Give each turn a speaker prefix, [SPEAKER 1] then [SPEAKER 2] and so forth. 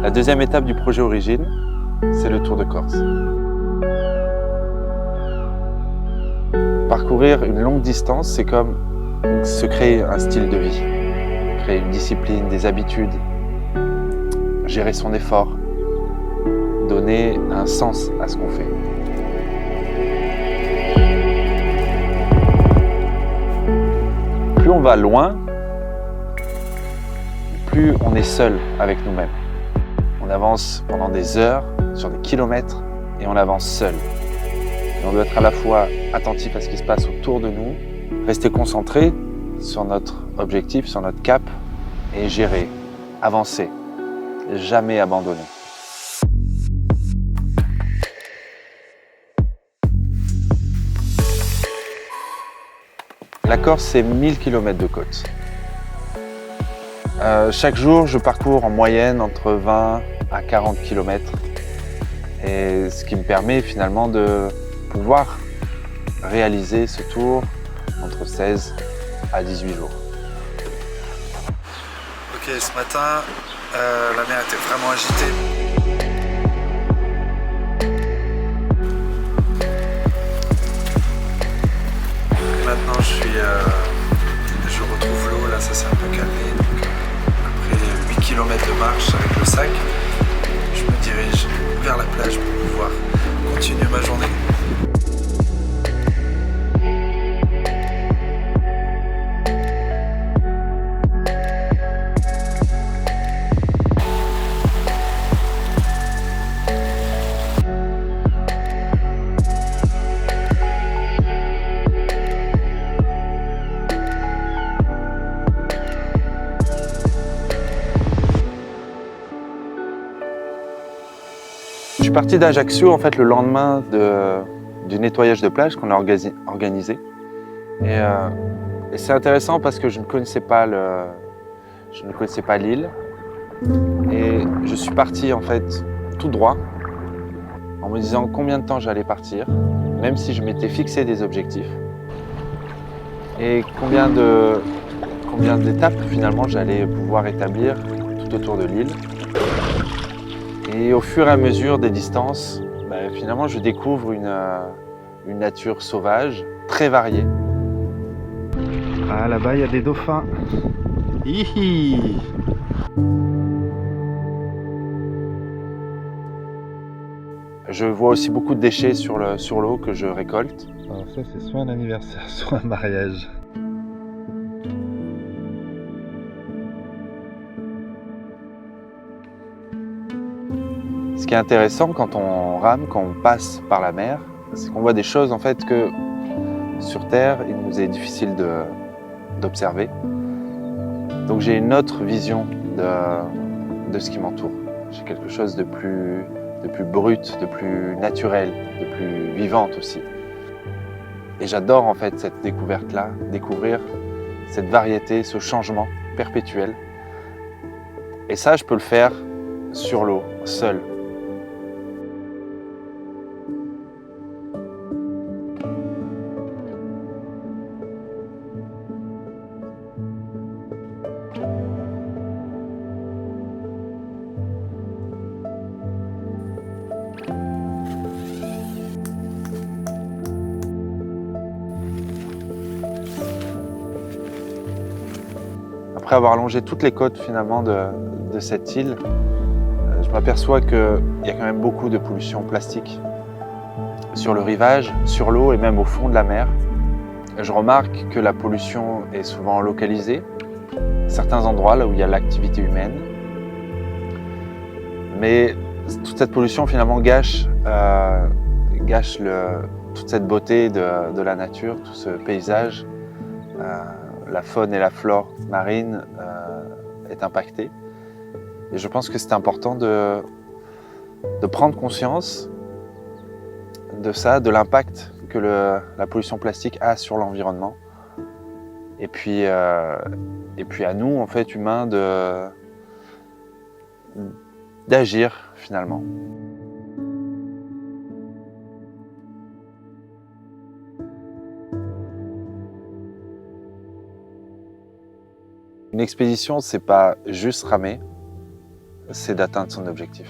[SPEAKER 1] La deuxième étape du projet Origine, c'est le Tour de Corse. Parcourir une longue distance, c'est comme se créer un style de vie, créer une discipline, des habitudes, gérer son effort, donner un sens à ce qu'on fait. Plus on va loin, plus on est seul avec nous-mêmes. On avance pendant des heures, sur des kilomètres, et on avance seul. Et on doit être à la fois attentif à ce qui se passe autour de nous, rester concentré sur notre objectif, sur notre cap, et gérer, avancer, jamais abandonner. La Corse, c'est 1000 km de côte. Chaque jour, je parcours en moyenne entre 20 à 40 km. Et ce qui me permet finalement de pouvoir réaliser ce tour entre 16 à 18 jours.
[SPEAKER 2] Ok, ce matin, la mer était vraiment agitée. Maintenant, je retrouve l'eau, là ça s'est un peu calmé. Donc, après 8 km de marche avec le sac, je me dirige vers la plage pour pouvoir continuer ma journée.
[SPEAKER 1] Je suis parti d'Ajaccio en fait, le lendemain du nettoyage de plage qu'on a organisé. Et c'est intéressant parce que je ne connaissais pas l'île. Et je suis parti en fait tout droit en me disant combien de temps j'allais partir, même si je m'étais fixé des objectifs. Et combien d'étapes finalement j'allais pouvoir établir tout autour de l'île. Et au fur et à mesure des distances, finalement je découvre une nature sauvage, très variée. Ah là-bas il y a des dauphins. Hihi. Je vois aussi beaucoup de déchets sur l'eau que je récolte. Alors ça c'est soit un anniversaire, soit un mariage. Ce qui est intéressant quand on rame, quand on passe par la mer, c'est qu'on voit des choses en fait que sur Terre, il nous est difficile d'observer. Donc j'ai une autre vision de ce qui m'entoure. J'ai quelque chose de plus brut, de plus naturel, de plus vivante aussi. Et j'adore en fait cette découverte-là, découvrir cette variété, ce changement perpétuel. Et ça, je peux le faire sur l'eau, seul. Après avoir longé toutes les côtes finalement de cette île, je m'aperçois qu'il y a quand même beaucoup de pollution plastique sur le rivage, sur l'eau et même au fond de la mer. Je remarque que la pollution est souvent localisée, certains endroits là où il y a l'activité humaine. Mais toute cette pollution finalement gâche toute cette beauté de la nature, tout ce paysage. La faune et la flore marine est impactée. Et je pense que c'est important de prendre conscience de ça, de l'impact que la pollution plastique a sur l'environnement. Et puis à nous, en fait, humains, d'agir finalement. Une expédition, c'est pas juste ramer, c'est d'atteindre son objectif.